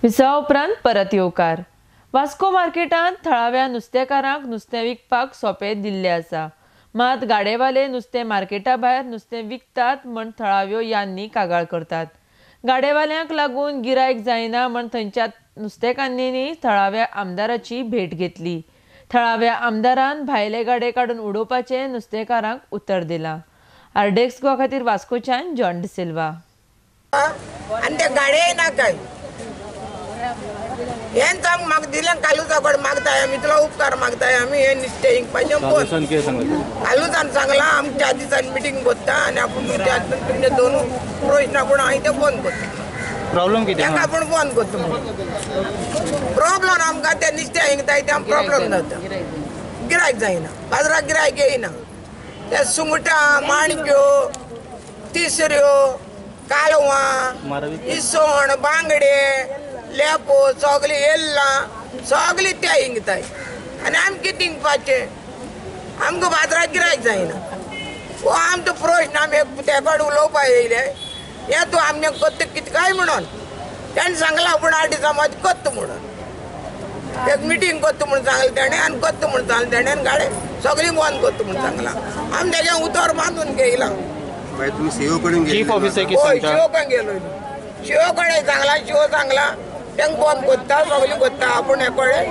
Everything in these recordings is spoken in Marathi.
विसवा उपरांत परत येवकार। वास्को मार्केटांत थळाव्या नुस्तेकारांक नुस्तें विकपाक सोंपें दिल्लें आसा, मात गाडेवाले नुस्तें मार्केटा भायर नुस्तें विकतात म्हण थळाव्यो यान्नी कागाळ करतात। गाडेवाल्यांक लागून गिरायक जायना म्हण थंयच्या नुस्तेकान्नींनी थळाव्या आमदाराची भेट घेतली। थळाव्या आमदारान भायले गाडे काडून उडोवपाचें नुस्तेकारांक उतर दिलां। आरडेक्स गोवा खातीर वास्कोच्यान जॉन डिसिल्वा। आणि त्या गाड्या ना काय हें सांग म्हाका दिलें कालू साकड मागताय आमी तुला उपकार मागताय आमी हे निश्चय हिंगपाचें कोण कालूसान सांगलां आमी 4 दिसांनी मिटींग करता आनी आपूण तुमचे दोन प्रश्न पूण हांवें ते फोन करता प्रॉब्लेम कितें ताका आपूण फोन करता प्रॉब्लेम आमकां ते निश्चय हिंगताय ते प्रॉब्लेम जाता गिरायक जायना बाजाराक गिरायक येयना ते सुंगटां माणक्यो तिसऱ्यो कालवां इसवण बांगडे लेपो सगळी येल्लां सगळी ते हिंगताय आनी आमी कितें हिंगपाचें आमकां बाजाराक गिरायक जायना हो आमचो प्रश्न आमी ते कडेन उलोवपाक येयले हे तूं आमने करता कितें काय म्हणून तेणें सांगलां पूण 8 दिसां मागीर करता म्हणून एक मिटींग करता म्हूण सांगलें तेणें आनी करता म्हूण सांगलें तेणें आनी गाडी सगळी बंद करता म्हूण सांगलां आमी तेजें उतर बांदून घेयलां। चीफ ऑफिसर शिव कडेन गेलो शिव कडेन सांगला शिव सांगला तेंक बंद करता सगळी करता आपूण हे कडेन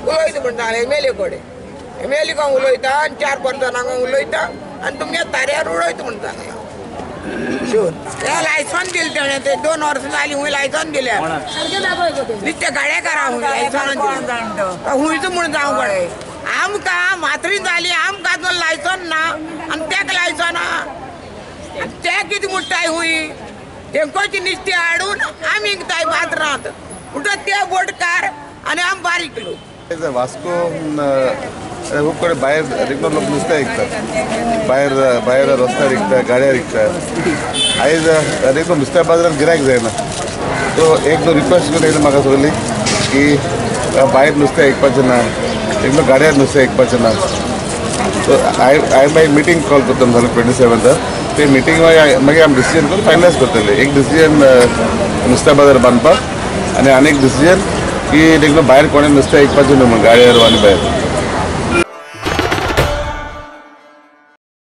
उलयता म्हण सांगलें एमएलए कडेन एमएलए कोण उलयता आनी 4-5 जाणांक उलयता आनी तुमगे ताऱ्यार उडयता म्हण सांगला शिव ते लायसन दिलें तेणें ते 2 वर्सां जालीं हुंय लायसन दिल्या नित्य गाडेकारा हुंय लायसन हुंयच म्हूण जावं पडे आमकां मात्री जाली आमकां लायसन ना आनी तेका लायसन ते कितें म्हणटाय हुंय तेंकोची निश्ती हाडून आमी विकताय बाजारांत म्हणटा ते बोटकार आनी आमी बारीक लोक। वास्को खूब कडेन भायर रेग्युलर लोक नुस्तें विकतात भायर रस्त्यार विकतात गाड्यार विकतात आयज रेग्युलर नुस्त्या बाजारांत गिरायक जायना तो एक रिक्वेस्ट करून येयला म्हाका सगळी की भायर नुस्तें विकपाचें ना रेग्युलर गाड्यार नुस्तें विकपाचें ना सो हांवें मागीर मिटींग कॉल करता जाल्यार 27th ते मिटींग मागीर आमी डिसिजन करून फायनलायज करतले एक डिसिजन नुस्त्या बाजार बांदपाक आनी आनी एक डिसिजन की रेग्युलर भायर कोणें नुस्तें विकपाचें न्हू म्हण गाड्यार आनी भायर